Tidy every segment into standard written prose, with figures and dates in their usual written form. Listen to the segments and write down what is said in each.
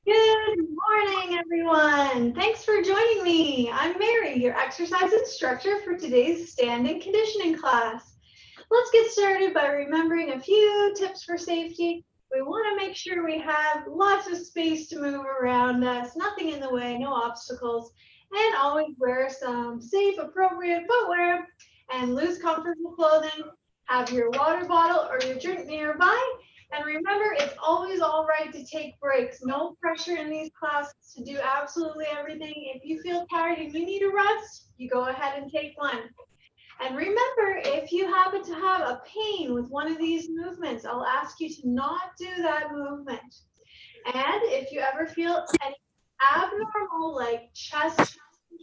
Good morning, everyone. Thanks for joining me. I'm Mary, your exercise instructor for today's standing conditioning class. Let's get started by remembering a few tips for safety. We want to make sure we have lots of space to move around us, nothing in the way, no obstacles, and always wear some safe, appropriate footwear and loose, comfortable clothing. Have your water bottle or your drink nearby. And remember, it's always all right to take breaks. No pressure in these classes to do absolutely everything. If you feel tired and you need a rest, you go ahead and take one. And remember, if you happen to have a pain with one of these movements, I'll ask you to not do that movement. And if you ever feel any abnormal, like chest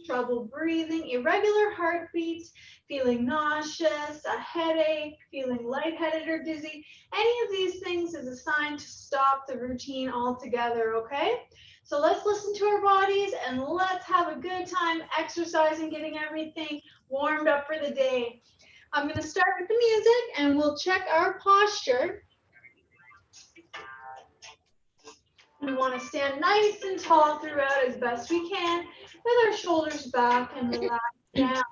trouble breathing, irregular heartbeats, feeling nauseous, a headache, feeling lightheaded or dizzy, any of these things is a sign to stop the routine altogether, okay? So let's listen to our bodies and let's have a good time exercising, getting everything warmed up for the day. I'm going to start with the music and we'll check our posture. We want to stand nice and tall throughout as best we can with our shoulders back and relaxed down.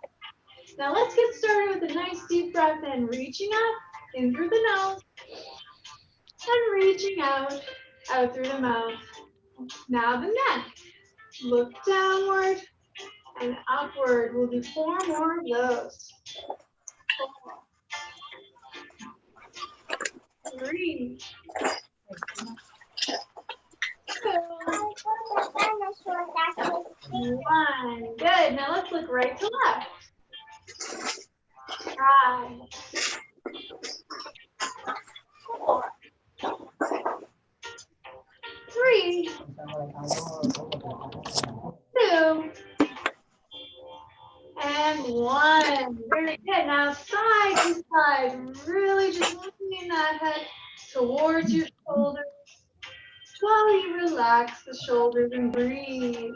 Now let's get started with a nice deep breath in, reaching up in through the nose and reaching out through the mouth. Now the neck. Look downward and upward. We'll do 4 more of those. 4, 3, 2, 1. Good. Now let's look right to left. 5, 4, 3, 2, and 1. Very good. Now side to side, really just lifting that head towards your shoulders while you relax the shoulders and breathe.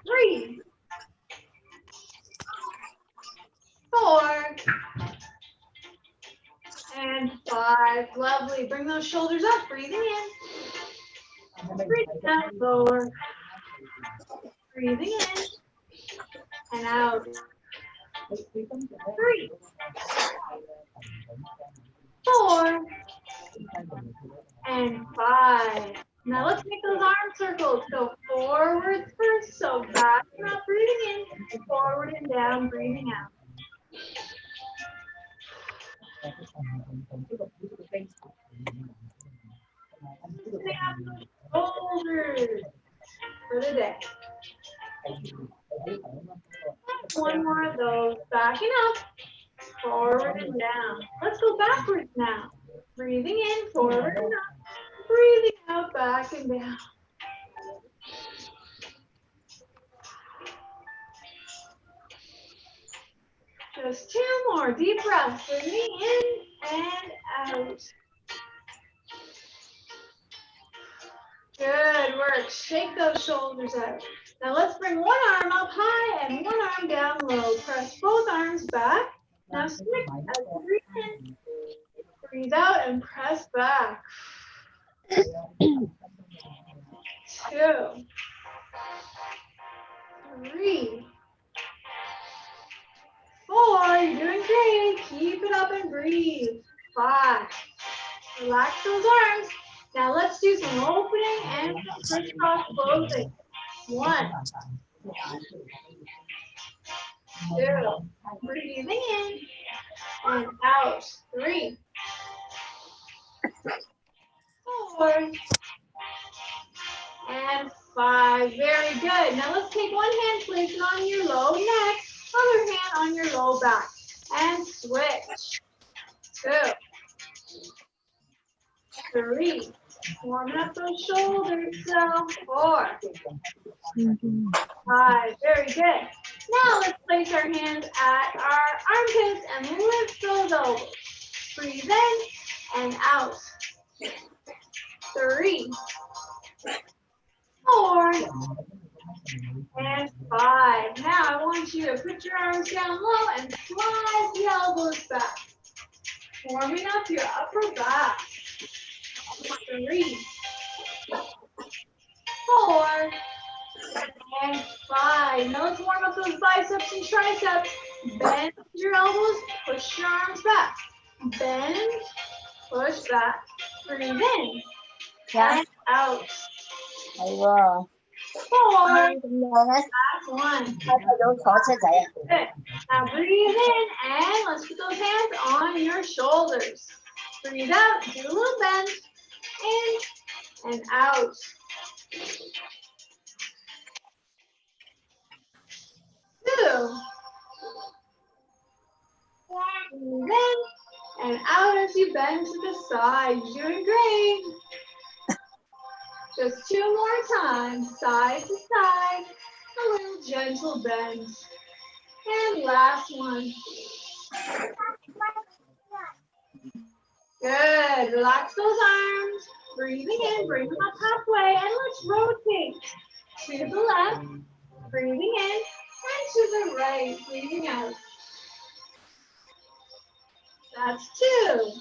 3, 4, and 5. Lovely. Bring those shoulders up, breathing in. Breathing out, lower. Breathing in and out. 3, 4, and 5. Now let's make those arm circles. Go forward first. So back and up, breathing in. Forward and down, breathing out. Shoulders for the day. One more of those. Backing up, forward and down. Let's go backwards now. Breathing in, forward and up. Breathing out, back and down. Just 2 more deep breaths. Breathing in and out. Good work. Shake those shoulders out. Now let's bring one arm up high and one arm down low. Press both arms back. Now switch as you breathe in. Breathe out and press back. 2, 3, 4. You're doing great. Keep it up and breathe. 5. Relax those arms. Now let's do some opening and some crisscross closing. 1, 2. Breathing in and out. 3, 4, and 5. Very good. Now let's take one hand, place it on your low neck, other hand on your low back, and switch. 2, 3. Warming up those shoulders. So 4, 5. Very good. Now let's place our hands at our armpits and lift those elbows. Breathe in and out. 3, 4, and 5. Now I want you to put your arms down low and slide the elbows back. Warming up your upper back. 3, 4, and 5. Now let's warm up those biceps and triceps. Bend your elbows, push your arms back. Bend, push back. Breathe in and out. 係喎。 4, 咁樣咧， last one. 開咗坐車仔啊！ Good. Now breathe in and let's put those hands on your shoulders. Breathe out, do a little bend, in and out. Two. Breathe in and out as you bend to the side. You're doing great. Just 2 more times, side to side. A little gentle bend. And last one. Good. Relax those arms. Breathing in, bring them up halfway, and let's rotate to the left. Breathing in, and to the right. Breathing out. That's 2.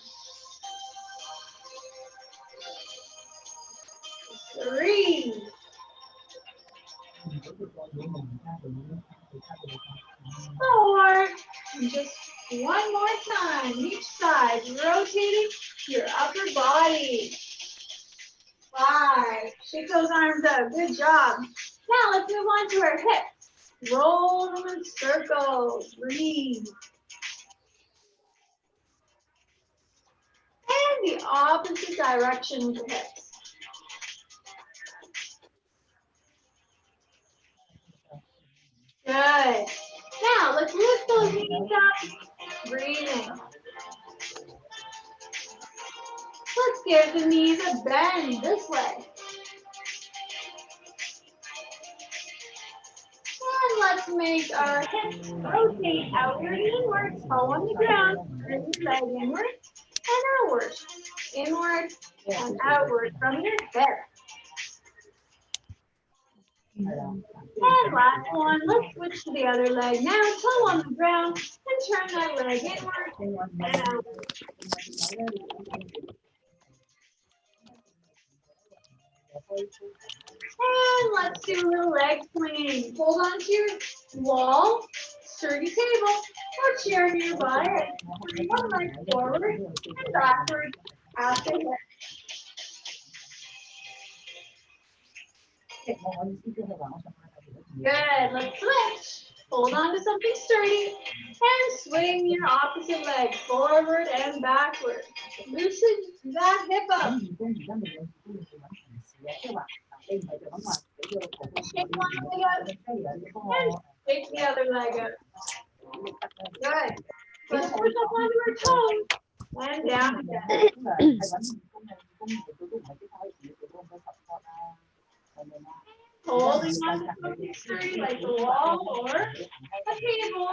3. 4. Just 1 more time, each side, rotating your upper body. 5. Shake those arms out. Good job. Now let's move on to our hips. Roll them in circles. Breathe. And the opposite direction with the hips. Good. Now let's lift those knees up. Breathing. Let's give the knees a bend this way. And let's make our hips rotate outward and inward. Toe on the ground. Bring your leg inward and outward. Inward and outward from your hip. And last one, let's switch to the other leg now. Toe on the ground and turn that leg inward and outward. And let's do a little leg swinging. Hold on to your wall, sturdy table, or chair nearby. Bring one leg forward and backward at the hip. Good, let's switch. Hold on to something sturdy and swing your opposite leg forward and backward. Loosen that hip up. Shake one leg out and shake the other leg out. Good. Let's push up onto our toes and down again. Holding on to something sturdy like a wall or a table.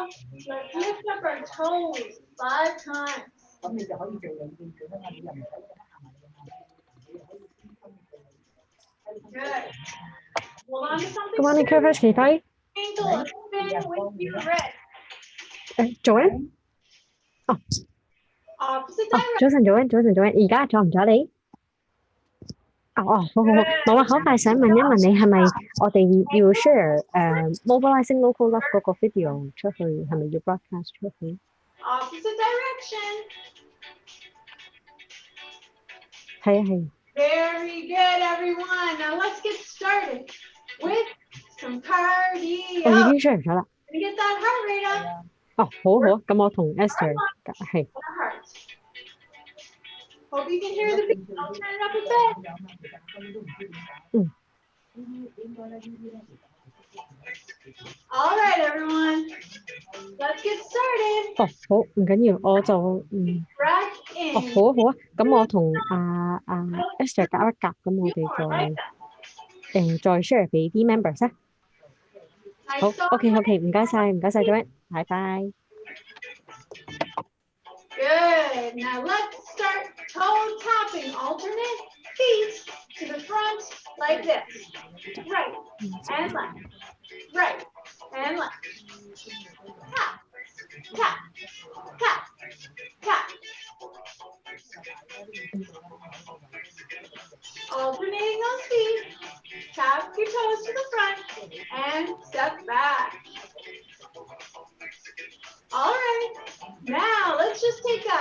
Let's lift up our toes 5 times. Good. Hold on to something Good morning, Curtis. Can you play? Ankle open with your wrist. Joanne? Opposite 早 direction. 晨，Joanne，而家阻唔阻你？好，冇啊，好快想問一問你係咪我哋要 share mobilizing local love 嗰個 video 出去，係咪要 broadcast 出去？ Opposite direction. 係啊係。 Very good, everyone. Now let's get started with some 我 cardio. 已經 share 咗啦。 Get that heart rate up. 好啊，咁我同 Esther 係。 Our heart. Hope you can hear the video. I'll turn it up a bit. All right, everyone. Let's get started. 好，唔緊要，我就Breath in. 好啊，咁我同Esther 夾一夾，咁我哋再 share 俾啲 members 啊。好 ，OK， 唔該晒，Joanne， 拜拜。 Good. Now let's start toe tapping. Alternate feet to the front like this. Right and left. Right and left. Tap, tap, tap, tap. Alternating those feet. Tap,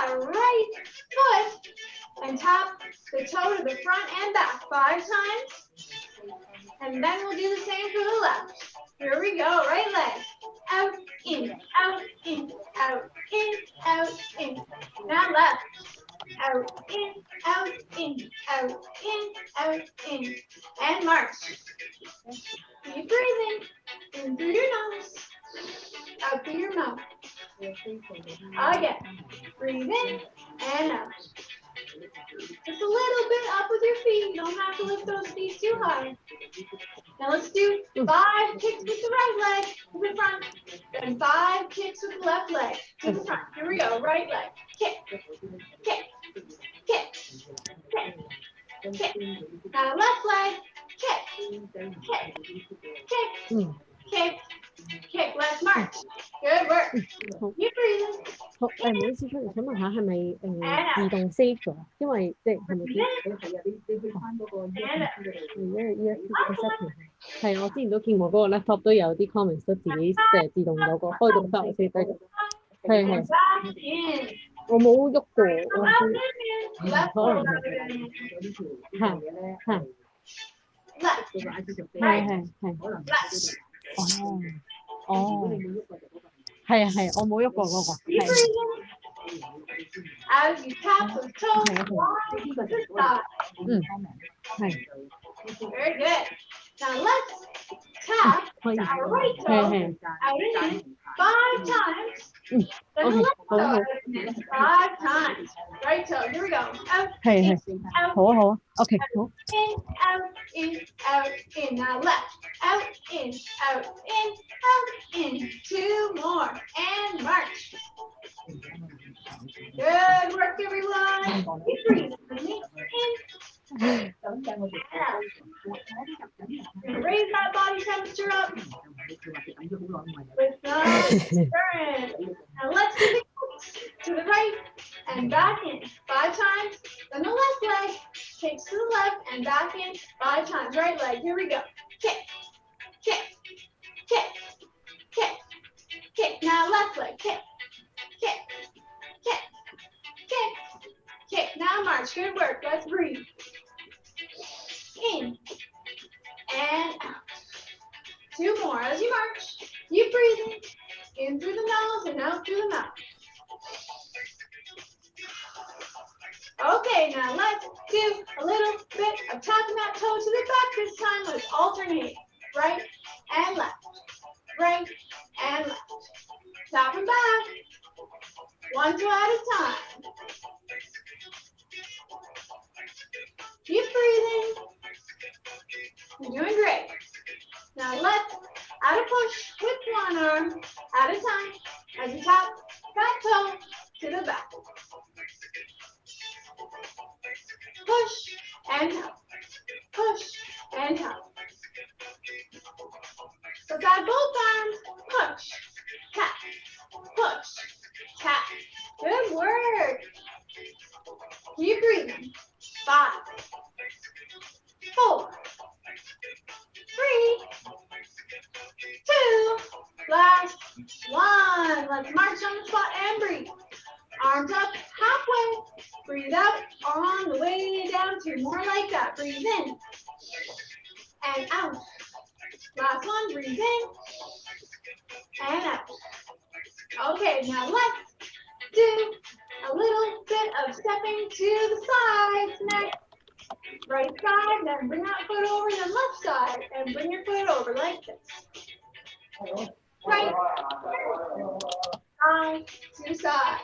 our right foot and tap the toe to the front and back 5 times. And then we'll do the same for the left. Here we go, right leg. Out, in, out, in, out, in, out, in. Now left. Out, in, out, in, out, in, out, in. And march. Keep breathing. In through your nose. Out through your mouth. Again. Breathe in and out. Just a little bit up with your feet. You don't have to lift those feet too high. Now let's do 5 kicks with the right leg to the front. And 5 kicks with the left leg to the front. Here we go. Right leg. Kick. Kick. Kick. Kick. Kick. Now left leg. Kick. Kick. Kick. Kick. Kick. Let's march. Good work. Keep breathing. 好，唔好意思，想問下係咪自動 save 咗？因為即係咪你翻嗰個係我之前都見過嗰個 laptop 都有啲 comments 都自己自動有個開到得，我先繼續。係。我冇喐過，可能係，我冇喐過嗰個。As you tap the toe on the side. Very good. Now let's tap our right toe out and in 5 times. Then the left toe out and in 5 times. Right toe. Here we go. Out, in, out. 好啊 ，OK， 好。In, out, in. Now left. Out, in, out, in, out, in. 2 more. And march. Good work, everyone. Keep breathing. In. Out. Raise that body temperature up with some strength. Now let's do the kicks to the right and back in 5 times. Then the left leg kicks to the left and back in 5 times. Right leg. Here we go. Kick, kick, kick, kick, kick. Now left leg. Kick, kick, kick, kick, kick. Now march. Good work. Let's breathe. In and out. 2 more as you march. Keep breathing. In through the nose and out through the mouth. Okay, now let's do a little bit of tapping that toe to the back this time. Let's alternate. Right and left. Right and left. Tap them back. 1 toe at a time. Keep breathing. You're doing great. Now let's add a push with 1 arm at a time as you tap that toe to the back. Push and help. Push and help. Let's add both arms. Push, tap, push, tap. Good work. Keep breathing. 5, 4, 3, 2, last 1. Let's march on the spot and breathe. Arms up halfway. Breathe out on the way down. 2 more like that. Breathe in and out. Last one. Breathe in and out. Okay, now let's do a little bit of stepping to the sides next. Right side, then bring that foot over, then left side, and bring your foot over like this. Right, side to side.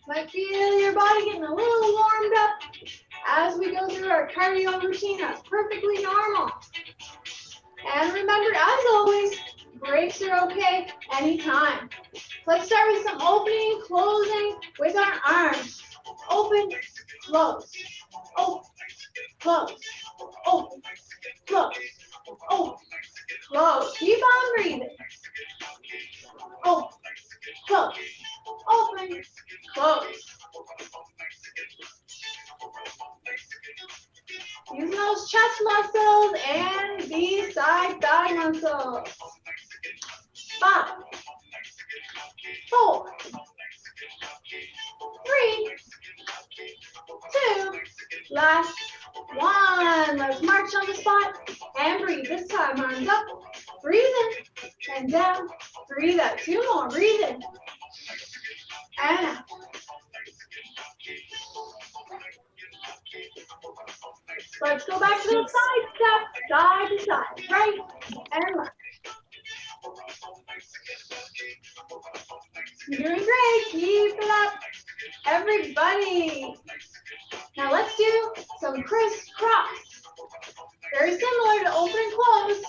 Might feel your body getting a little warmed up as we go through our cardio routine. That's perfectly normal. And remember, as always, breaks are okay anytime. Let's start with some opening, closing with our arms. Open, close, open, close, open, close, open, close. Keep on breathing. Open, close, open, close. Using those chest muscles and these side thigh muscles. 5, 4, 3, 2, last 1. Let's march on the spot and breathe. This time, arms up, breathe in and down, breathe out. 2 more, breathe in and out. Let's go back to the side step, side to side, right and left. You're doing great, keep it up, everybody. Now let's do some crisscross. Very similar to open and close,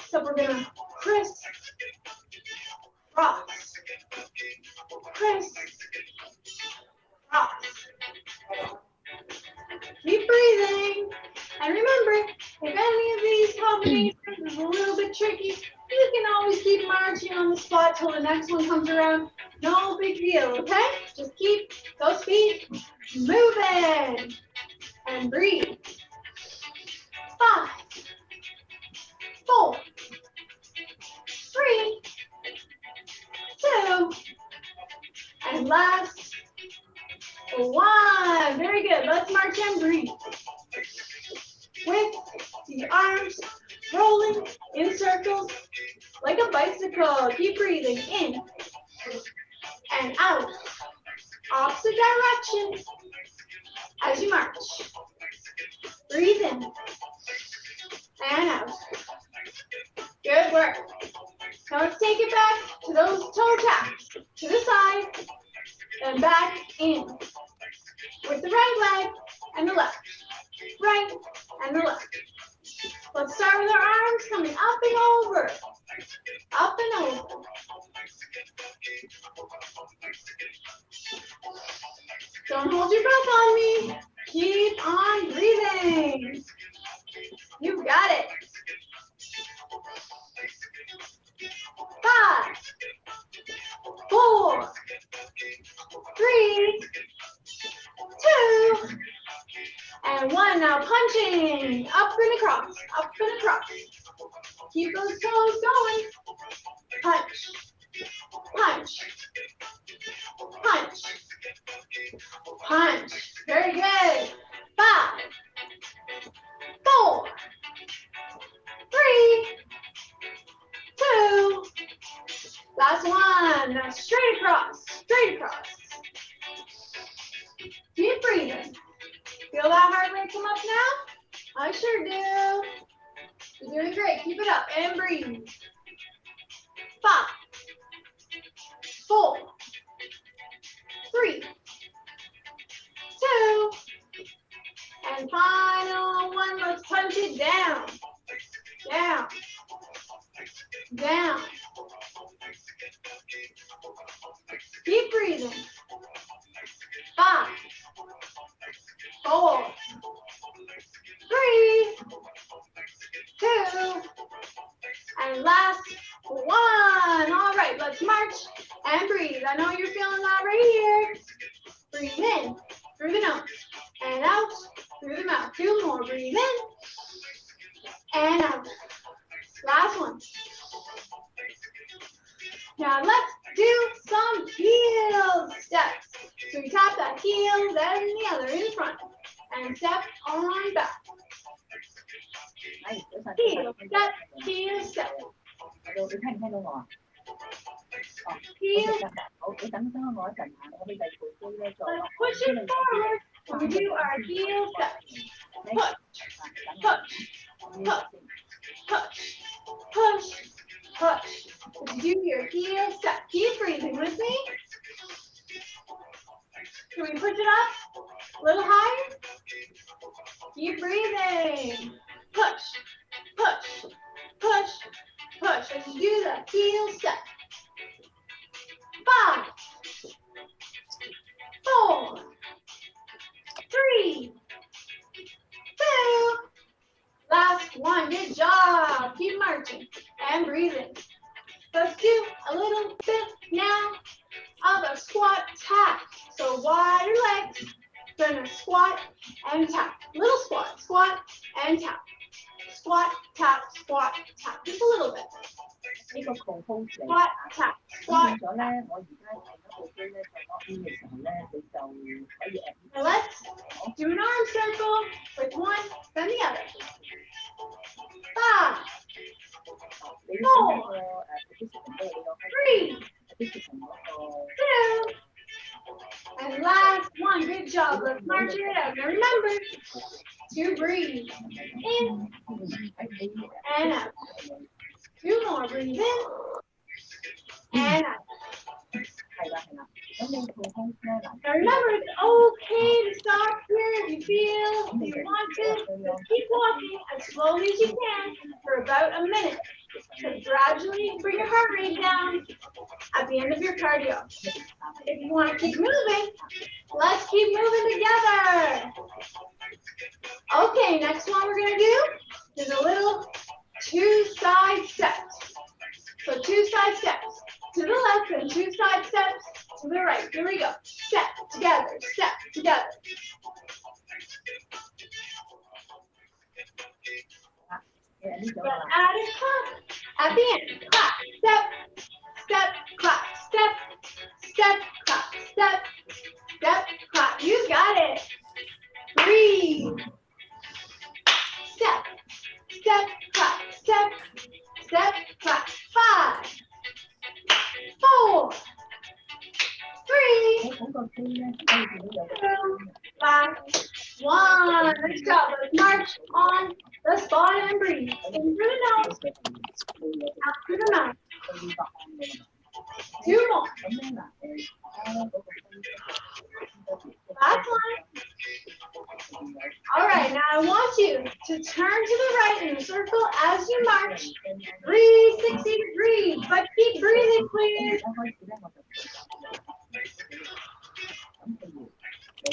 so we're gonna crisscross, crisscross. Keep breathing. And remember, if any of these combinations is a little bit tricky, you can always keep marching on the spot till the next one comes around. No big deal, okay? Just keep those feet moving and breathe. 5, 4, 3, 2, and last 1. Very good. Let's march and breathe. With the arms rolling in circles like a bicycle. Keep breathing in and out. Opposite direction as you march. Breathe in and out. Good work. Now let's take it back to those toe taps. To the side and back in. With the right leg and the left. Right and the left. Let's start with our arms coming up and over. Up and over. Don't hold your breath on me. Keep on breathing. You got it. 5, 4, 3, 2, and 1. Now punching up and across, up and across. Keep those toes going. Punch, punch, punch, punch. Very good. 5, 4, 3, 2. Last one. Now straight across, straight across. Keep breathing. Feel that heart rate come up now? I sure do. You're doing great. Keep it up and breathe. 5, 4, 3, 2, and final 1. Let's punch it down. Down. Down. Keep breathing. 5, 4, 3, 2, and last 1. All right, let's march and breathe. I know you're feeling that right here. Breathe in through the nose and out through the mouth. 2 more. Breathe in and out. Last one. Now let's do some heel steps. So we tap that heel, then the other in front, and step on back. Heel step, heel step. Heel step. Let's push it forward when we do our heel steps. Push, push, push, push, push, push. As you do your heel step, keep breathing with me. Can we push it up a little higher? Keep breathing. Push, push, push, push. As you do the heel step. 5, 4, 3, 2. Last one. Good job. Keep marching and breathing. Let's do a little bit now of a squat tap. So wider legs, gonna squat and tap. Little squat, squat and tap. Squat, tap, squat, tap. Just a little bit. 呢個 co-host 嚟 squat, tap, 咁 squat. 變咗咧，我而家另一部機咧就 log in 嘅時候咧，你就可以 at Now let's do an arm circle with one, then the other. 5, 你要將個participant 都有 3, participant 嗰 2, and last one. Good job. Let's march it out. Now remember to breathe in and out. 2 more. Breathe in and out. 係啦係啦，咁你 co-host 咧嗱， Now remember, it's okay to stop here if you feel you want to. Just keep walking as slowly as you can for about a minute. So gradually bring your heart rate down at the end of your cardio. If you want to keep moving, let's keep moving together. Okay, next one we're going to do is a little 2 side steps. So 2 side steps to the left and 2 side steps to the right. Here we go. Step together, step together. 誒呢種 But 啊， add a clap at the end. Clap, step, step, clap, step, step, clap, step, step, clap. You got it. Breathe. Step, step, clap, step, step, clap. 5, 4, 3, 我嗰個機咧可以見到有個 2, last 1. Good job. Let's march on the spot and breathe. In through the nose, out through the mouth. 2 more. 咁咧嗱嗰個 Last one. All right, now I want you to turn to the right in a circle as you march. 360 degrees, but keep breathing, please. 一開始咧我就咁譬如你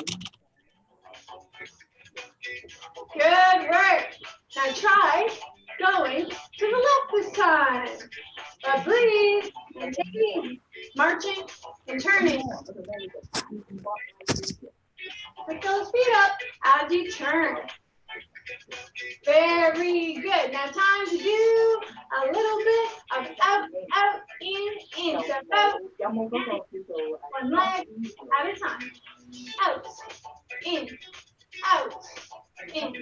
Good work. Now try going to the left this time. But breathe and take it easy. Marching and turning. 嗰度咧你就轉波 Put those feet up as you turn. Very good. Now time to do a little bit of out, out, in. So out, 有冇嗰個叫做 one leg at a time. Out, in, out, in.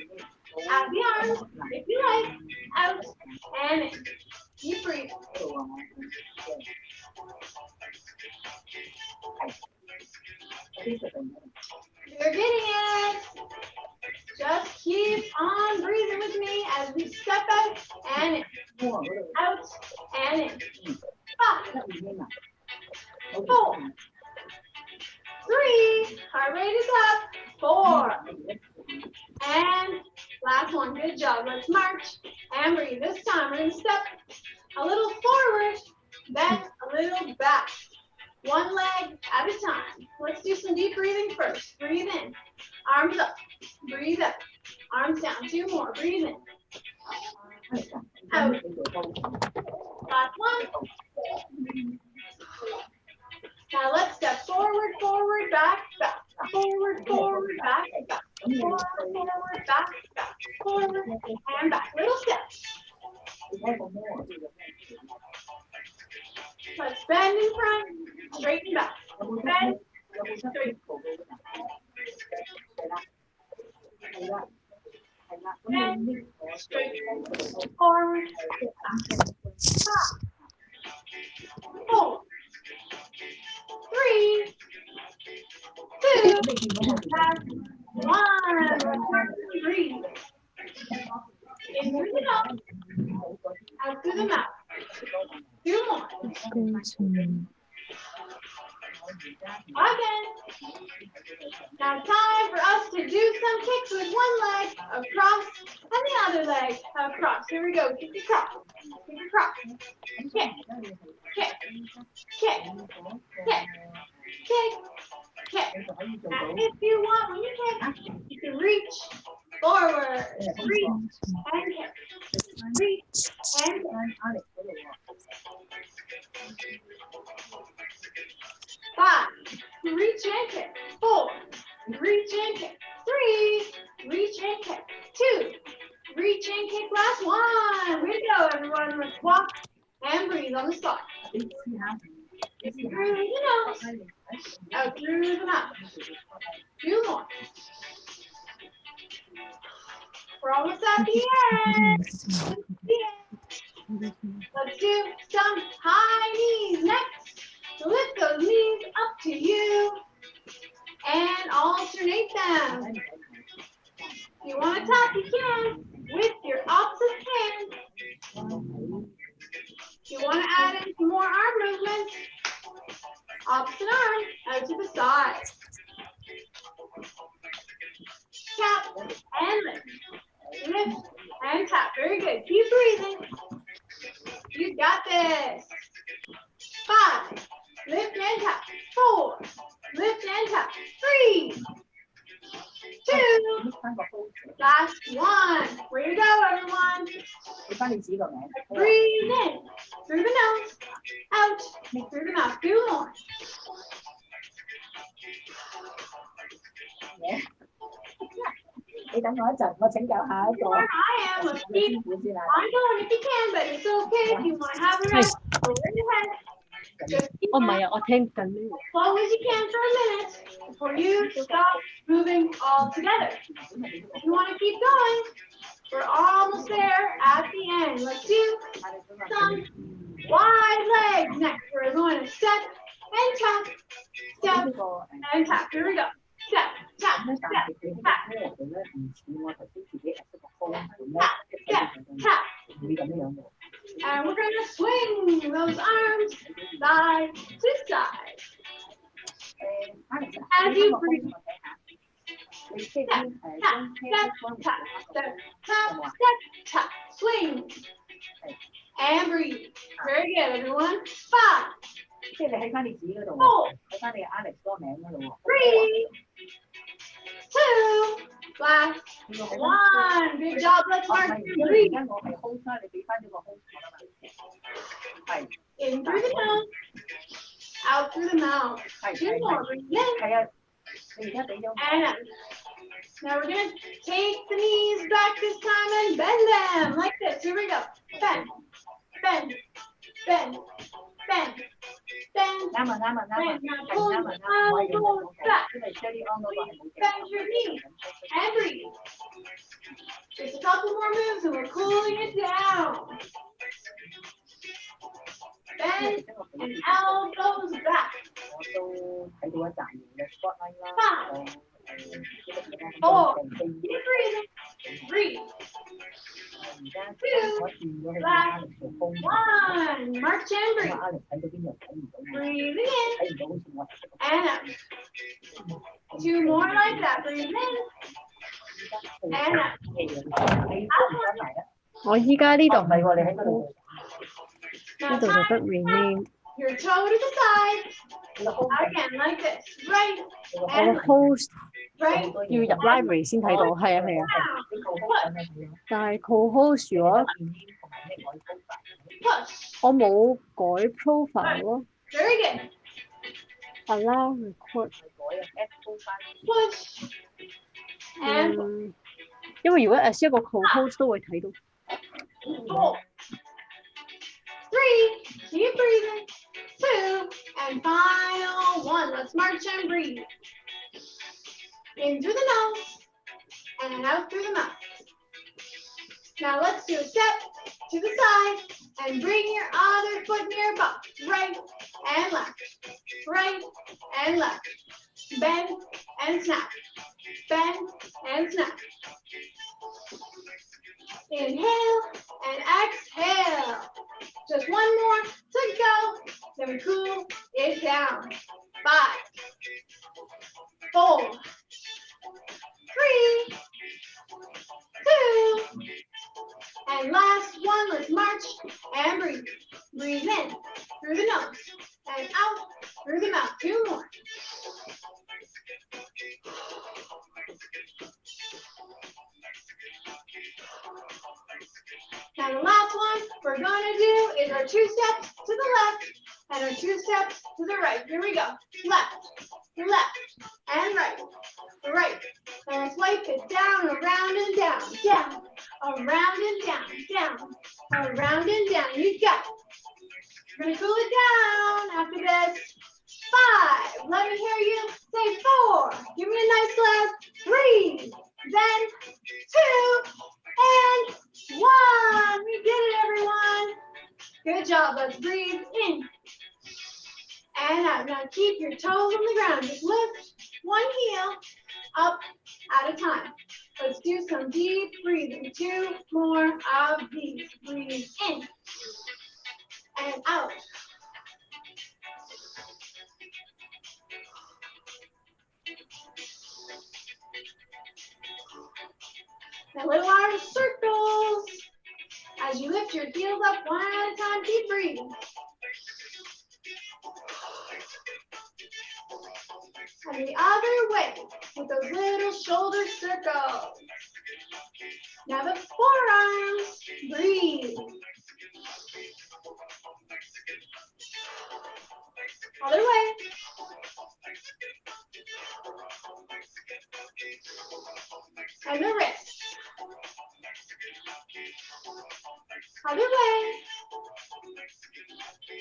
Add the arms if you like. Out and in. Keep breathing. 嗰度啊我 You're getting it. Just keep on breathing with me as we step out and in. 我嗰度 Out and in. 5, 得面啊 4, 3, heart rate is up. 4, and last one. Good job. Let's march and breathe. This time we're going to step a little forward, then a little back. One leg at a time. Let's do some deep breathing first. Breathe in. Arms up. Breathe up. Arms down. 2 more. Breathe in. Out. Last one. Now let's step forward, forward, back, back. Forward, forward, back, back. Forward, forward, back, back. Forward and back. Little steps. Let's bend in front, straighten back. Bend, straight. Bend, straight. Forward, back. 4, 3, 2, and 1. Breathe. In through the nose, out through the mouth. 2 more. Again. Now time for us to do some kicks with one leg across and the other leg across. Here we go. Kick across. Kick across. Kick. Kick. Kick. Kick. Kick. Kick. And if you want, when you kick, you can reach forward. Reach and kick. Reach and kick. 5, reach and kick. 4, reach and kick. 3, reach and kick. 2, reach and kick. Last one. Way to go, everyone. Let's walk and breathe on the spot. In through the nose, out through the mouth. 2 more. We're almost at the end. Let's do some high knees next. Lift those knees up to you and alternate them. If you want to tap, you can with your opposite hand. If you want to add in some more arm movements, opposite arm out to the side. Tap and lift. Lift and tap. Very good. Keep breathing. You got this. 5. Lift and tap. 4. Lift and tap. 3. 2. Last 1. Way to go, everyone. Breathe in through the nose, out through the mouth. 2 more. Where I am. Let's keep on going if you can, but it's okay if you want to have a rest. Go right ahead. Just keep 唔係啊，我聽緊呢 as slow as you can for a minute before you stop moving altogether. If you want to keep going, we're almost there at the end. Let's do some wide legs next. We're going to step and tap, step and tap. Here we go. Step, tap, step, tap. Tap, tap. And we're going to swing those arms side to side. As you breathe. Tap, tap, tap, tap, step, tap, step, tap. Swing. And breathe. Very good, everyone. 5. 即係你喺翻你自己嗰度，喺翻你 Alex 嗰個名嗰度喎。 3, 2, last 1. Good job. Let's mark through breathe. 而家我係 hold 啦，你俾翻咗個 hold 我啦嘛。係。In through the nose, out through the mouth. 2 more. Breathe in. 係啊，你而家俾咗。 And out. Now we're going to take the knees back this time and bend them like this. Here we go. Bend, bend, bend, bend, bend. 啱啊啱啊啱啊， Now pull the elbows back. 因為 Shelly on 嗰個係冇嘅。 Bend your knees and breathe. Just a couple more moves and we're cooling it down. Bend and elbows back. 我都睇到一紮嘢嘅 spotlight 啦。 5, 4. Keep breathing. 3, 2, last 1. March and breathe. Breathing in and out. 2 more like that. Breathe in and out. 我依家呢度唔係喎，你喺嗰度。Now 就得 tie rename， your toe to the side. Again, like this. Right 我 and 個 host right. 要入 library 先睇到，係啊係啊， Push. 但係 co-host 如果 Push. 我冇改 profile 咯 Very good. ，allow record， Push. And push. 因為如果 as 一個 co-host 都會睇到。 4, 3, keep breathing. 2, and final 1. Let's march and breathe. In through the nose and out through the mouth. Now let's do a step to the side and bring your other foot near your butt. Right and left. Right and left. Bend and snap. Bend and snap. Inhale and exhale. Just 1 more to go. Then we cool it down. 5, 4, 3, 2, and last 1. Let's march and breathe. Breathe in through the nose and out through the mouth. 2 more. Now the last one we're going to do is our 2 steps to the left and our 2 steps to the right. Here we go. Left, left, and right. Right. And let's wipe it down, around and down, down, around and down, down, around and down. You got it. We're gonna cool it down after this. 5, let me hear you say 4. Give me a nice loud 3, then 2, and 1. We did it, everyone. Good job. Let's breathe in and out. Now keep your toes on the ground. Just lift one heel up at a time. Let's do some deep breathing. 2 more of these. Breathe in and out. Now little arm circles. As you lift your heels up one at a time, keep breathing. And the other way with those little shoulder circles. Now the forearms, breathe. Other way. And the wrist. Other way.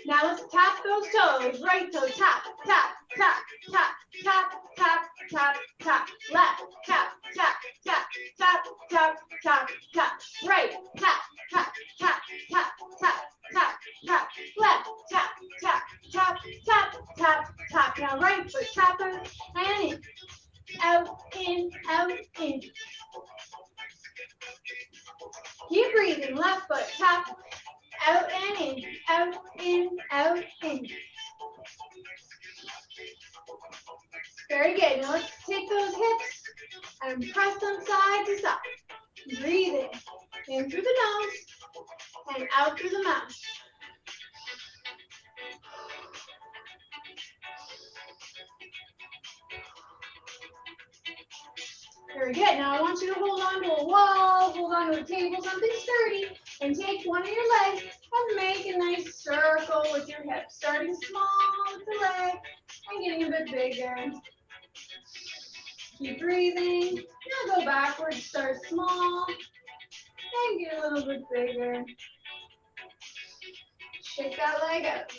Now let's tap those toes. Right toe, tap, tap, tap, tap, tap, tap, tap, tap. Left, tap, tap, tap, tap, tap, tap, tap. Right, tap, tap, tap, tap, tap, tap, tap. Left, tap, tap, tap, tap, tap, tap. Now right foot tapper and in. Out, in, out, in. Keep breathing. Left foot tap. Out and in, out, in, out, in. Very good. Now let's take those hips and press them side to side. Breathe in through the nose and out through the mouth. Very good. Now I want you to hold on to a wall, hold on to a table, something sturdy, and take one of your legs and make a nice circle with your hips, starting small with the leg and getting a bit bigger. Keep breathing. Now go backwards, start small, and get a little bit bigger. Shake that leg out.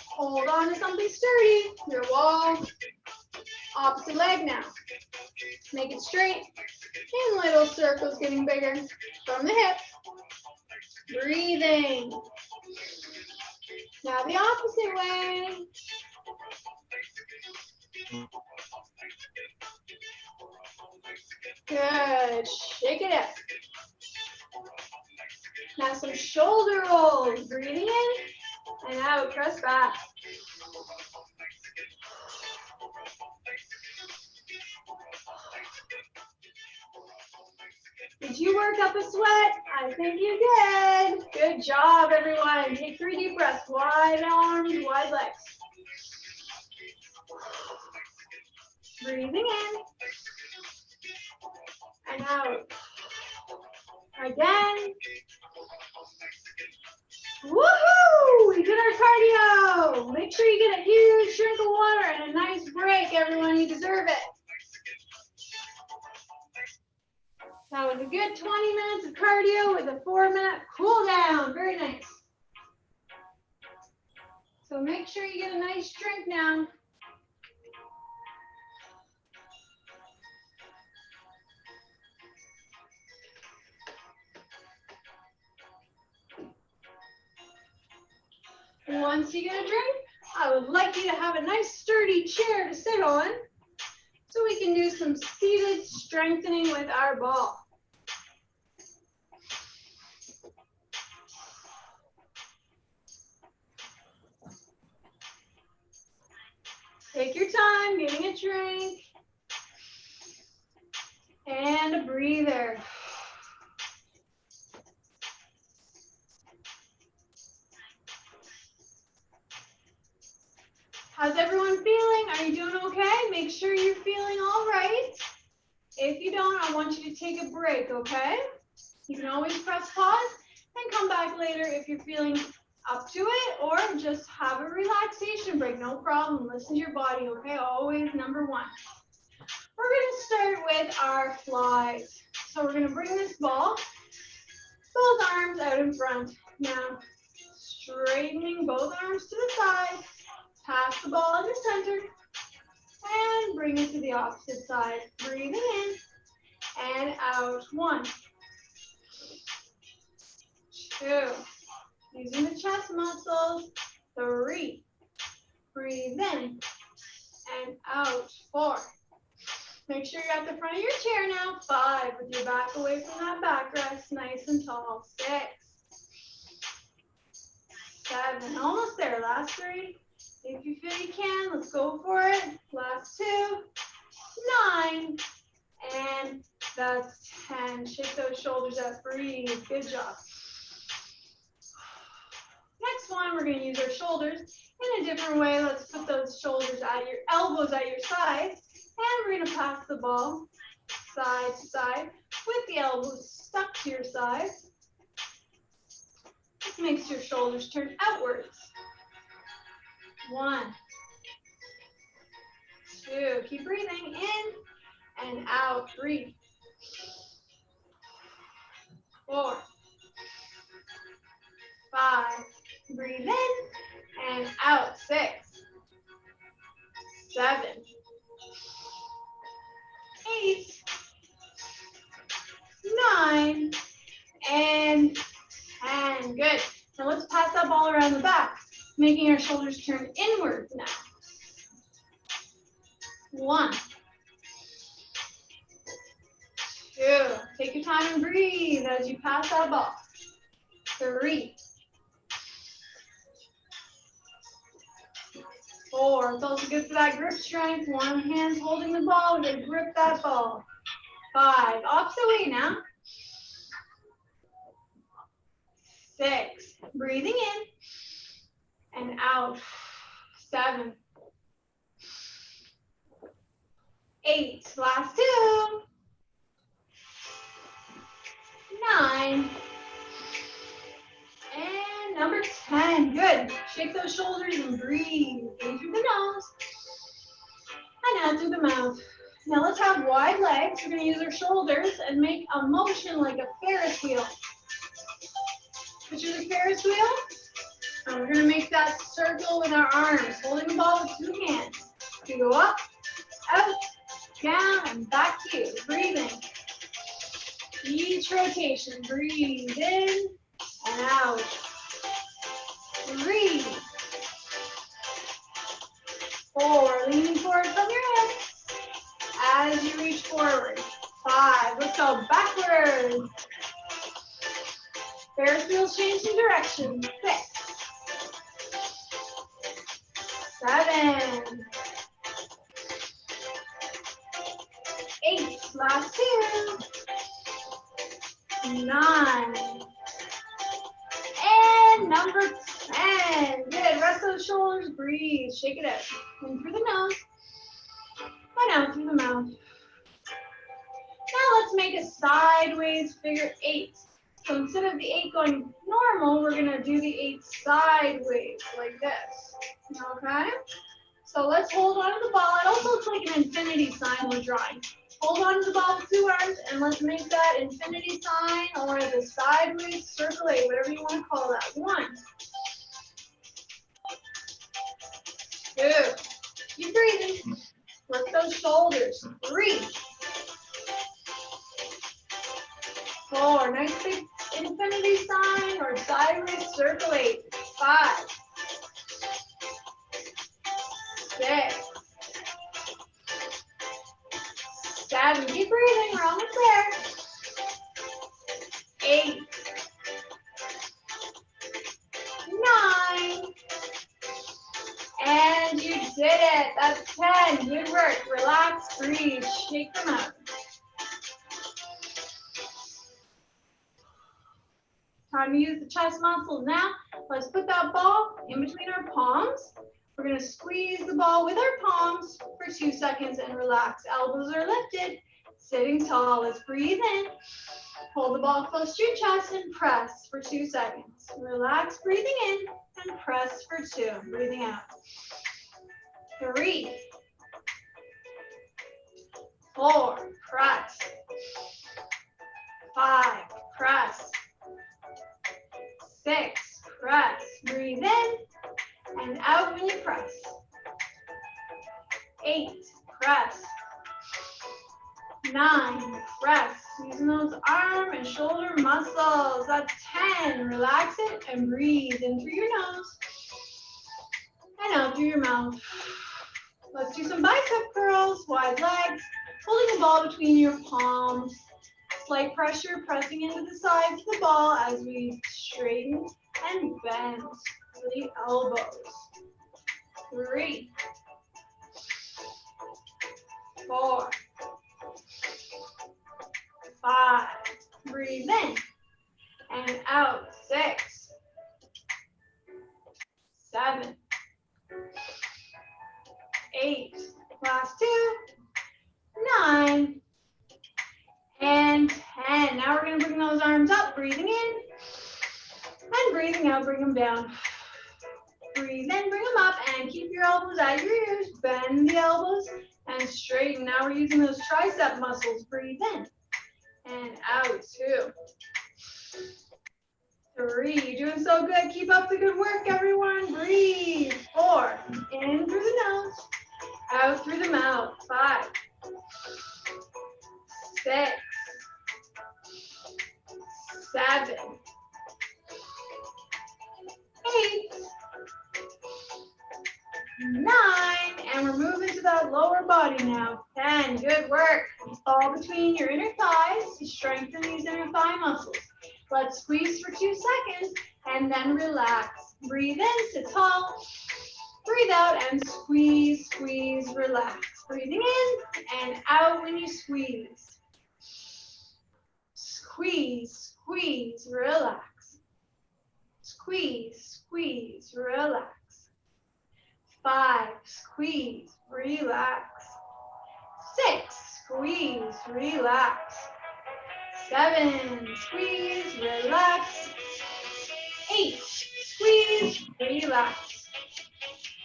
Hold on to something sturdy, your wall. Opposite leg now. Make it straight. In little circles, getting bigger from the hip. Breathing. Now the opposite way. Good. Shake it out. Now some shoulder rolls. Breathing in and out. Press back. Did you work up a sweat? I think you did. Good job, everyone. Take 3 deep breaths. Wide arms, wide legs. Breathing in and out. Again. Woohoo! We did our cardio. Make sure you get a huge drink of water and a nice break, everyone. You deserve it. That was a good 20 minutes of cardio with a 4-minute cool down. Very nice. So make sure you get a nice drink now. Once you get a drink, I would like you to have a nice sturdy chair to sit on so we can do some seated strengthening with our ball. Take your time getting a drink and a breather. How's everyone feeling? Are you doing okay? Make sure you're feeling all right. If you don't, I want you to take a break, okay? You can always press pause and come back later if you're feeling up to it, or just have a relaxation break, no problem. Listen to your body, okay? Always number 1. We're gonna start with our flies. So we're gonna bring this ball, both arms out in front. Now, Straightening both arms to the side. Pass the ball in the center. And bring it to the opposite side. Breathing in and out. 1, 2. Using the chest muscles. 3. Breathe in and out. 4. Make sure you're at the front of your chair now. 5. With your back away from that backrest. Nice and tall. 6. 7. Almost there. Last 3. If you feel you can, let's go for it. Last 2. 9. And that's 10. Shake those shoulders up. Breathe. Good job. Next one, we're going to use our shoulders in a different way. Let's put those shoulders at your elbows at your sides. And we're going to pass the ball side to side with the elbows stuck to your sides. This makes your shoulders turn outwards. 1, 2. Keep breathing in and out. 3, 4, 5. Breathe in and out. 6, 7, 8, 9, and 10. Good. Now let's pass that ball around the back, making our shoulders turn inwards now. 1, 2. Take your time and breathe as you pass that ball. 3, 4. It's also good for that grip strength. One hand holding the ball. We're going to grip that ball. 5. Opposite way now. 6. Breathing in and out. 7, 8. Last 2. 9. And number 10. Good. Shake those shoulders and breathe in through the nose and out through the mouth. Now let's have wide legs. We're going to use our shoulders and make a motion like a Ferris wheel. Picture the Ferris wheel. And we're going to make that circle with our arms, holding the ball with 2 hands. We go up, out, down, and back to you. Breathing. Each rotation, breathe in and out. 3, 4, leaning forward from your hips as you reach forward. 5, let's go backwards. Ferris wheels changing direction. 6, 7, 8, last 2, 9, and number 10. Good, rest those shoulders, breathe, shake it out. In through the nose, and out through the mouth. Now let's make a sideways figure 8. So instead of the 8 going normal, we're gonna do the 8 sideways, like this, okay? So let's hold on to the ball. It also looks like an infinity sign we're drawing. Hold on to the ball with 2 arms, and let's make that infinity sign or the sideways circle 8, whatever you want to call that. 1, 2, keep breathing. Lift those shoulders. 3, 4, nice big infinity sign or sideways circle 8. 5, 6, 7, keep breathing, we're almost there. 8, 9, and you did it. That's 10. Good work. Relax, breathe, shake them out. Time to use the chest muscles now. Let's put that ball in between our palms. We're going to squeeze the ball with our palms for 2 seconds and relax. Elbows are lifted, sitting tall. Let's breathe in. Hold the ball close to your chest and press for 2 seconds. Relax, breathing in, and press for 2. Breathing out. 3, 4, press. 5, press. 6, press. Breathe press. 9, press. Using those arm and shoulder muscles. That's 10. Relax it and breathe in through your nose and out through your mouth. Let's do some bicep curls, wide legs, holding the ball between your palms. Slight pressure pressing into the sides of the ball as we straighten and bend the elbows. 3, 4, 5. Breathe in and out. 6, 7, 8. Last 2, 9, and 10. Now we're going to bring those arms up, breathing in and breathing out. Bring them down. Breathe in, bring them up, and keep your elbows at your ears. Bend the elbows and straighten. Now we're using those tricep muscles. Breathe in and out. 2, 3. You're doing so good. Keep up the good work, everyone. Breathe. 4. In through the nose, out through the mouth. 5, 6, 7, 8, 9, and we're moving to that lower body now. 10, good work. Ball between your inner thighs to strengthen these inner thigh muscles. Let's squeeze for 2 seconds and then relax. Breathe in, sit tall. Breathe out and squeeze, squeeze, relax. Breathing in and out when you squeeze. Squeeze, squeeze, relax. Squeeze, squeeze, relax. 5, squeeze, relax. 6, squeeze, relax. 7, squeeze, relax. 8, squeeze, relax.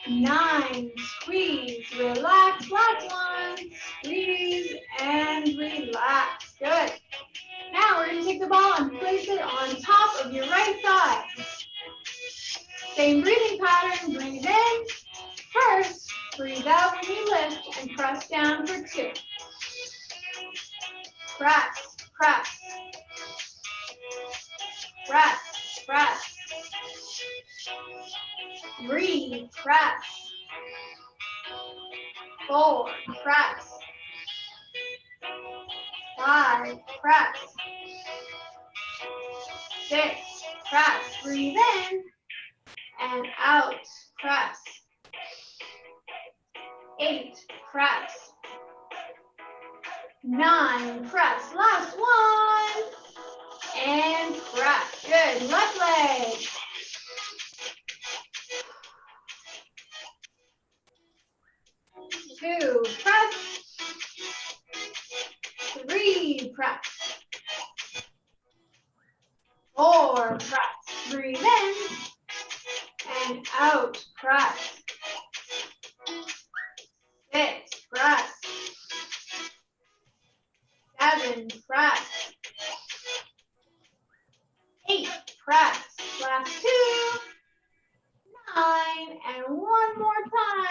9, squeeze, relax. Last 1, squeeze and relax. Good. Now we're going to take the ball and place it on top of your right thigh. Same breathing pattern. Breathe in first. Breathe out when you lift and press down for 2. Press, press. Press, press. Breathe, press. 4, press. 5, press. 6, press. Breathe in and out. Press. 8, press. 9, press. Last 1. And press. Good. Left leg. 2, press. 3, press. 4, press. Breathe in and out. Press. 6, press. 7, press. 8, press. Last 2. 9, and one more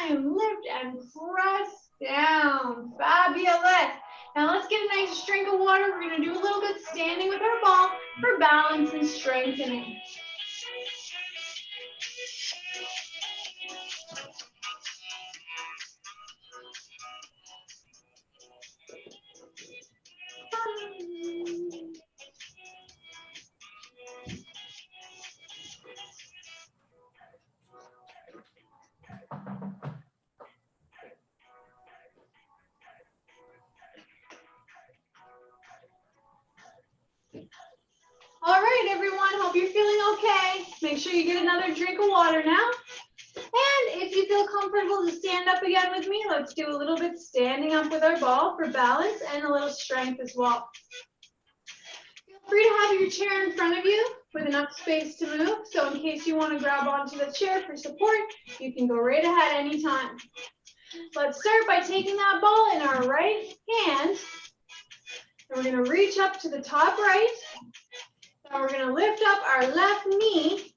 time. Lift and press down. Fabulous. Now let's get a nice drink of water. We're going to do a little bit standing with our ball for balance and strengthening. All right, everyone, hope you're feeling okay. Make sure you get another drink of water now. And if you feel comfortable to stand up again with me, let's do a little bit standing up with our ball for balance and a little strength as well. Feel free to have your chair in front of you with enough space to move. So in case you want to grab onto the chair for support, you can go right ahead anytime. Let's start by taking that ball in our right hand. And we're going to reach up to the top right. And we're going to lift up our left knee.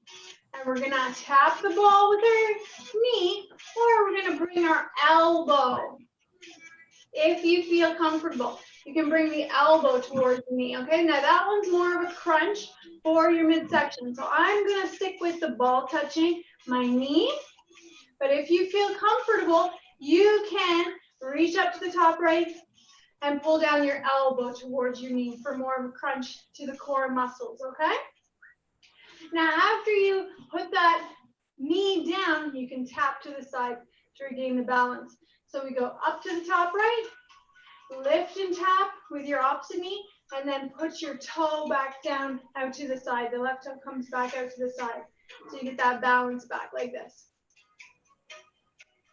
And we're going to tap the ball with our knee. Or we're going to bring our elbow If you feel comfortable, you can bring the elbow towards the knee, okay? Now that one's more of a crunch for your midsection. So I'm gonna stick with the ball touching my knee, but if you feel comfortable, you can reach up to the top right and pull down your elbow towards your knee for more of a crunch to the core muscles, okay? Now after you put that knee down, you can tap to the side to regain the balance. So we go up to the top right, lift and tap with your opposite knee, and then put your toe back down out to the side. The left toe comes back out to the side. So you get that balance back like this.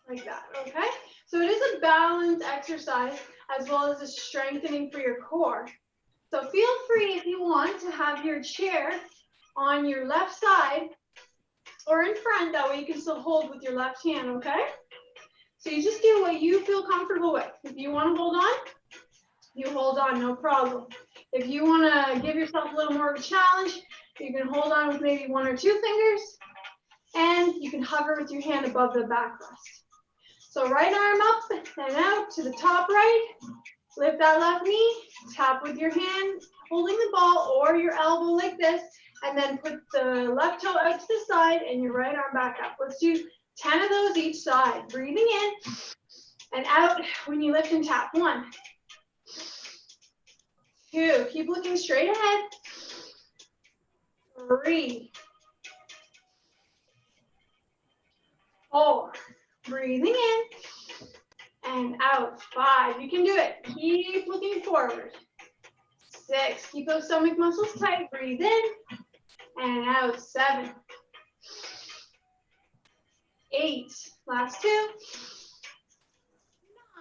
Like that, okay? So it is a balance exercise as well as a strengthening for your core. So feel free if you want to have your chair on your left side or in front, that way you can still hold with your left hand, okay? So you just do what you feel comfortable with. If you want to hold on, you hold on, no problem. If you want to give yourself a little more of a challenge, you can hold on with maybe 1 or 2 fingers, and you can hover with your hand above the backrest. So right arm up and out to the top right, lift that left knee, tap with your hand, holding the ball or your elbow like this, and then put the left toe out to the side and your right arm back up. Let's do 10 of those each side. Breathing in and out when you lift and tap. 1, 2, keep looking straight ahead. 3, 4, breathing in and out. 5, you can do it. Keep looking forward. 6, keep those stomach muscles tight. Breathe in and out. 7, 8, last 2,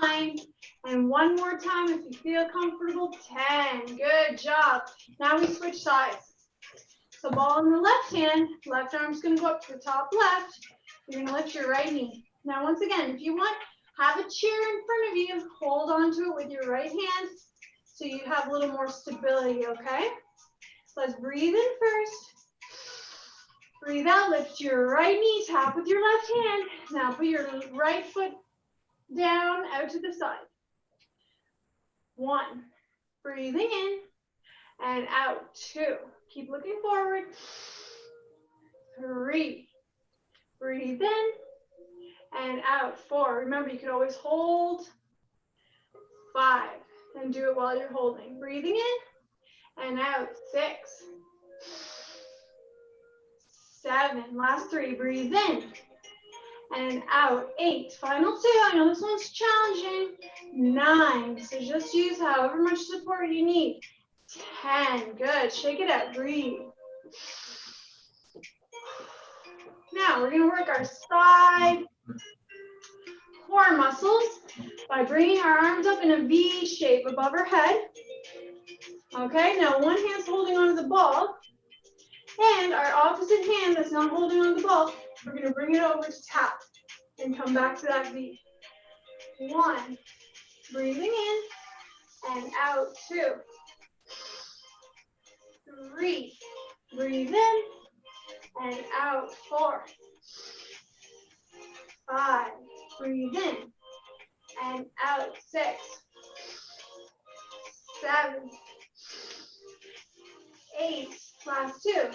9, and 1 more time if you feel comfortable. 10, good job. Now we switch sides. So ball in the left hand, left arm's gonna go up to the top left. You're gonna lift your right knee. Now once again, if you want, have a chair in front of you, hold onto it with your right hand so you have a little more stability, okay? So let's breathe in first. Breathe out, lift your right knee, tap with your left hand. Now put your right foot down, out to the side. 1, breathing in and out. 2, keep looking forward. 3, breathe in and out. 4, remember you can always hold. 5, and do it while you're holding. Breathing in and out. 6, 7, last 3, breathe in and out. 8, final 2, I know this one's challenging. 9, so just use however much support you need. 10, good, shake it out, breathe. Now we're gonna work our side core muscles by bringing our arms up in a V shape above our head. Okay, now one hand's holding onto the ball, and our opposite hand that's not holding on the ball, we're gonna bring it over to tap and come back to that V. 1, breathing in and out. 2, 3, breathe in and out. 4, 5, breathe in and out. 6, 7, 8, last 2,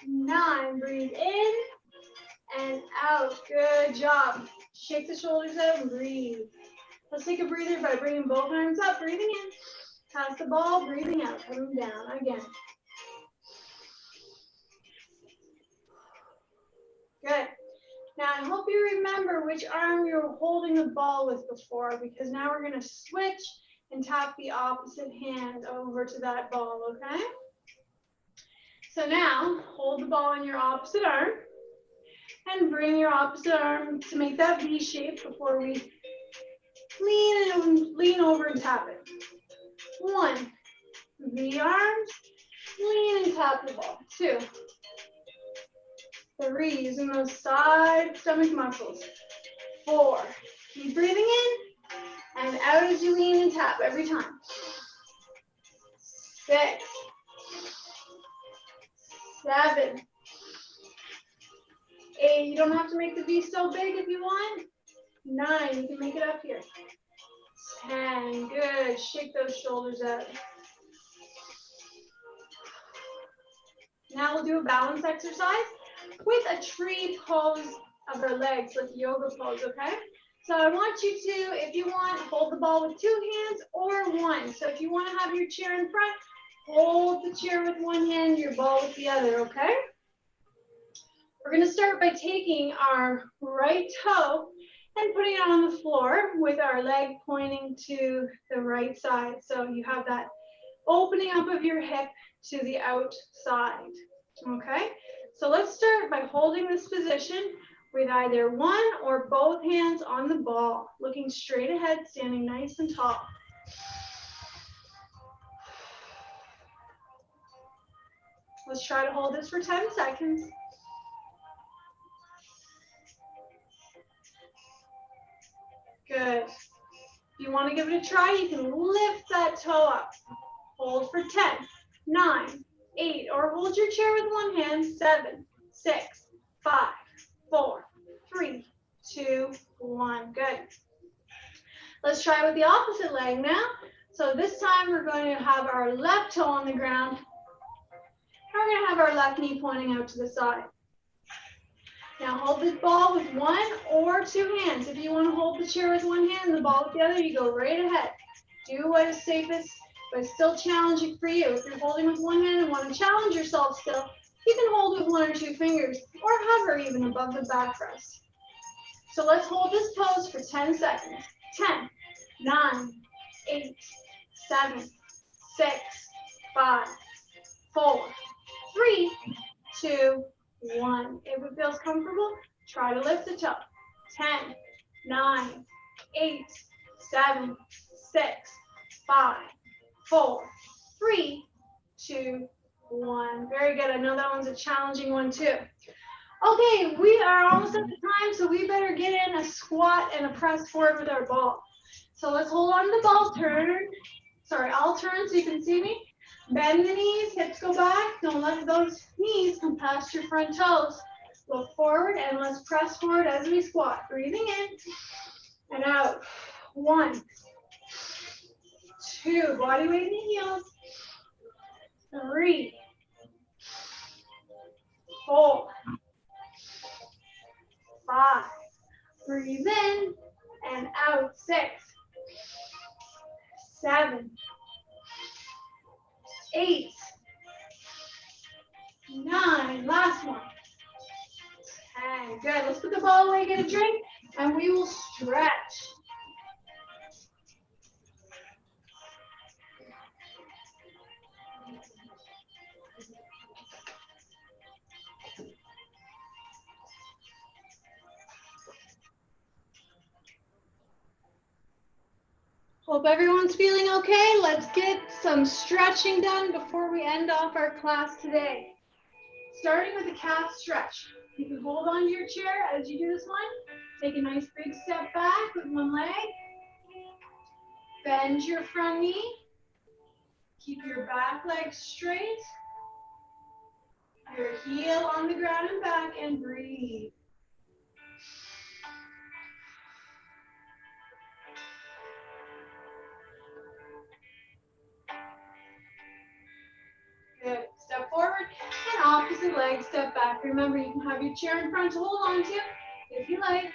9, breathe in and out. Good job. Shake the shoulders out and breathe. Let's take a breather by bringing both arms up, breathing in, pass the ball, breathing out, coming down again. Good. Now I hope you remember which arm you were holding the ball with before, because now we're going to switch and tap the opposite hand over to that ball, okay? So now hold the ball in your opposite arm and bring your opposite arm to make that V shape before we lean over and tap it. 1, V arms, lean and tap the ball. 2, 3, using those side stomach muscles. 4, keep breathing in and out as you lean and tap every time. 6, 7, 8, you don't have to make the V so big if you want. 9, you can make it up here. 10. Good. Shake those shoulders out. Now we'll do a balance exercise with a tree pose of our legs, like yoga pose, okay? So I want you to, if you want, hold the ball with 2 hands or 1. So if you want to have your chair in front, hold the chair with 1 hand, your ball with the other, okay? We're going to start by taking our right toe and putting it on the floor with our leg pointing to the right side. So you have that opening up of your hip to the outside, okay? So let's start by holding this position with either 1 or both hands on the ball, looking straight ahead, standing nice and tall. Let's try to hold this for 10 seconds. Good. If you want to give it a try, you can lift that toe up. Hold for 10, 9, 8, or hold your chair with 1 hand, 7, 6, 5, 4, 3, 2, 1. Good. Let's try with the opposite leg now. So this time we're going to have our left toe on the ground. And we're going to have our left knee pointing out to the side. Now hold the ball with 1 or 2 hands. If you want to hold the chair with 1 hand and the ball with the other, you go right ahead. Do what is safest, but still challenging for you. If you're holding with 1 hand and want to challenge yourself still, you can hold with 1 or 2 fingers or hover even above the backrest. So let's hold this pose for 10 seconds. 10, 9, 8, 7, 6, 5, 4, 3, 2, 1. If it feels comfortable, try to lift the toe. 10, 9, 8, 7, 6, 5, 4, 3, 2, 1. Very good. I know that one's a challenging one too. Okay, we are almost at the time, so we better get in a squat and a press forward with our ball. So let's hold on to the ball, turn. Sorry, I'll turn so you can see me. Bend the knees, hips go back. Don't let those knees come past your front toes. Look forward and let's press forward as we squat. Breathing in and out. 1, 2, body weight in the heels. 3, 4, 5. Breathe in and out. 6, 7, 8, 9. Last one. 10. Good. Let's put the ball away, get a drink, and we will stretch. Hope everyone's feeling okay. Let's get some stretching done before we end off our class today. Starting with a calf stretch. You can hold on to your chair as you do this one. Take a nice big step back with 1 leg. Bend your front knee. Keep your back leg straight. Your heel on the ground and back, and breathe. Good. Step forward and opposite leg, step back. Remember, you can have your chair in front to hold on to if you like.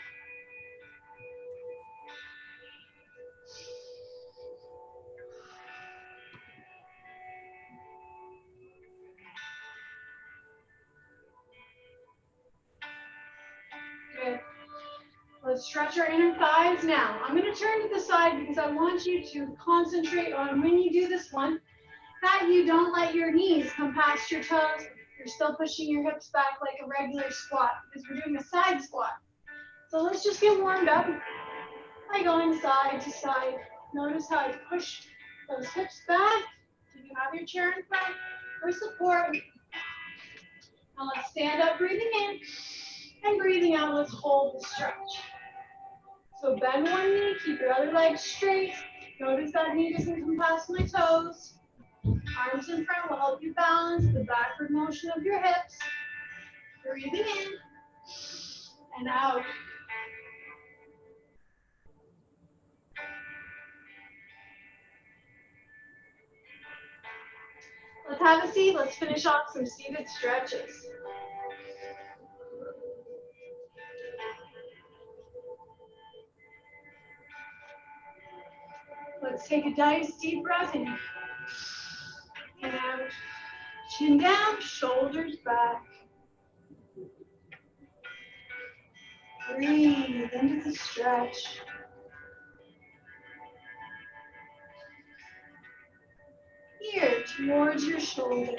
Good. Let's stretch our inner thighs now. I'm going to turn to the side because I want you to concentrate on when you do this one, that you don't let your knees come past your toes. You're still pushing your hips back like a regular squat because we're doing a side squat. So let's just get warmed up by going side to side. Notice how I push those hips back. So you have your chair in front for support. Now let's stand up, breathing in, and breathing out. Let's hold the stretch. So bend 1 knee, keep your other leg straight. Notice that knee doesn't come past my toes. Arms in front will help you balance the backward motion of your hips. Breathing in and out. have a seat. Let's finish off some seated stretches. Let's take a nice deep breath in and out. Chin down, shoulders back. Breathe into the stretch. Here, towards your shoulder.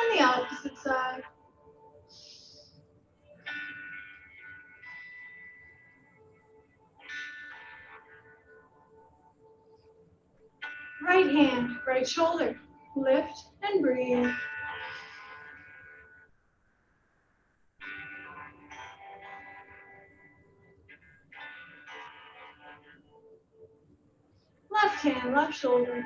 On the opposite side. Right hand, right shoulder. Lift and breathe. Left hand, left shoulder.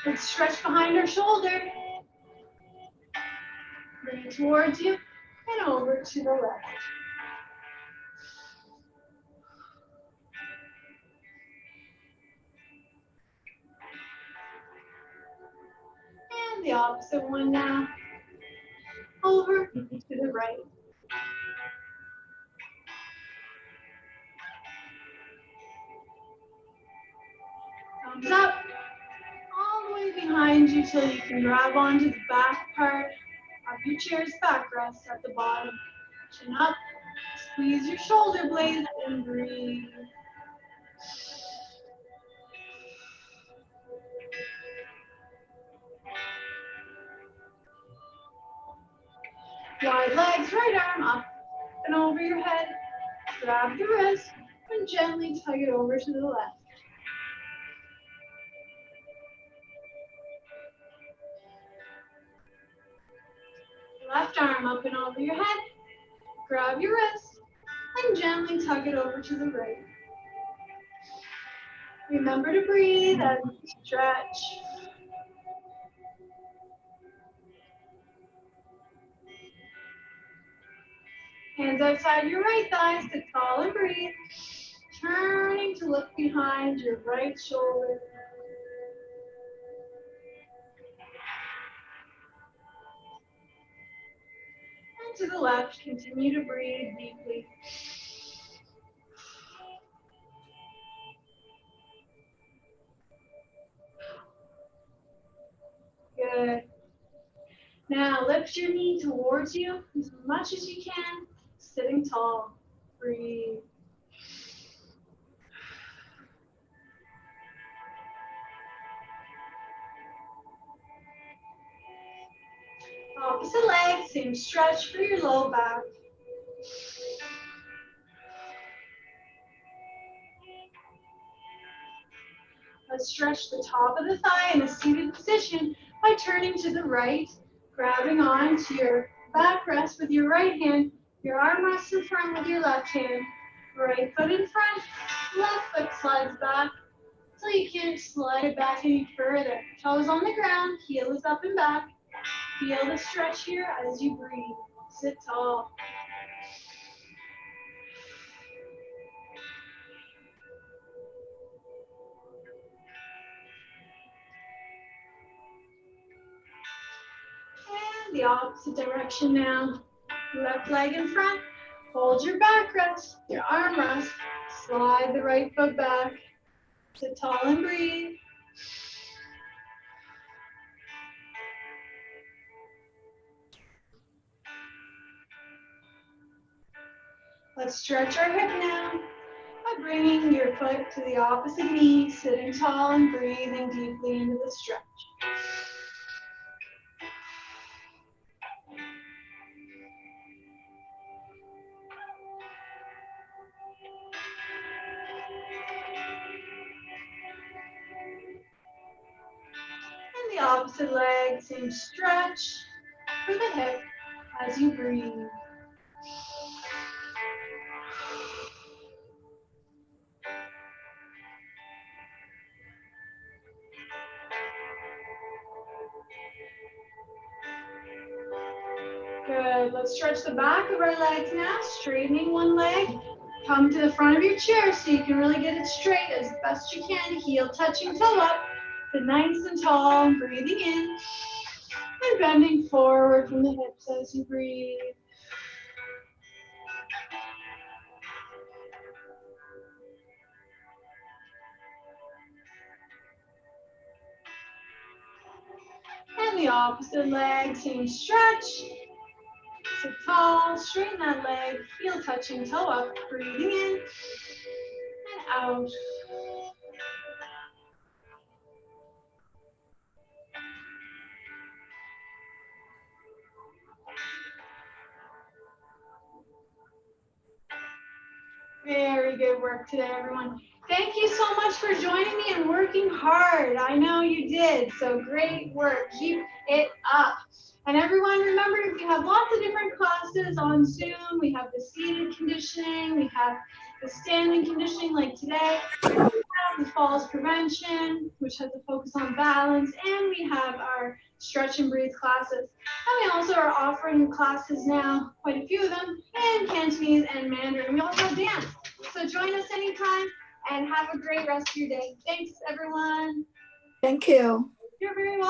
Let's stretch behind our shoulder. Bring it towards you and over to the left. And the opposite one now. Over to the right. Thumbs up. All the way behind you till you can grab onto the back part of your chair's backrest at the bottom. Chin up. Squeeze your shoulder blades and breathe. Wide legs, right arm up and over your head. Grab the wrist and gently tug it over to the left. Left arm up and over your head. Grab your wrist and gently tug it over to the right. Remember to breathe as you stretch. Hands outside your right thigh, sit tall and breathe. Turning to look behind your right shoulder. And to the left, continue to breathe deeply. Good. Now lift your knee towards you as much as you can, sitting tall. Breathe. Opposite leg, same stretch for your low back. Let's stretch the top of the thigh in a seated position by turning to the right, grabbing onto your backrest with your right hand, your arm rests in front with your left hand. Right foot in front, left foot slides back until you can't slide it back any further. Toes on the ground, heel is up and back. Feel the stretch here as you breathe. Sit tall. And the opposite direction now. Left leg in front. Hold your backrest, your arm rest. Slide the right foot back. Sit tall and breathe. Let's stretch our hip now by bringing your foot to the opposite knee, sitting tall and breathing deeply into the stretch. And the opposite leg, same stretch for the hip as you breathe. Good. Let's stretch the back of our legs now, straightening one leg. Come to the front of your chair so you can really get it straight as best you can. Heel touching toe up. Sit nice and tall, breathing in. And bending forward from the hips as you breathe. And the opposite leg, same stretch. Sit tall, straighten that leg, heel touching toe up, breathing in and out. Very good work today, everyone. Thank you so much for joining me and working hard. I know you did, so great work. Keep it up. And everyone, remember, we have lots of different classes on Zoom. We have the seated conditioning, we have the standing conditioning like today. We have the falls prevention, which has a focus on balance, and we have our stretch and breathe classes. And we also are offering classes now, quite a few of them, in Cantonese and Mandarin. We also have dance. So join us anytime and have a great rest of your day. Thanks, everyone. Thank you. You're very welcome.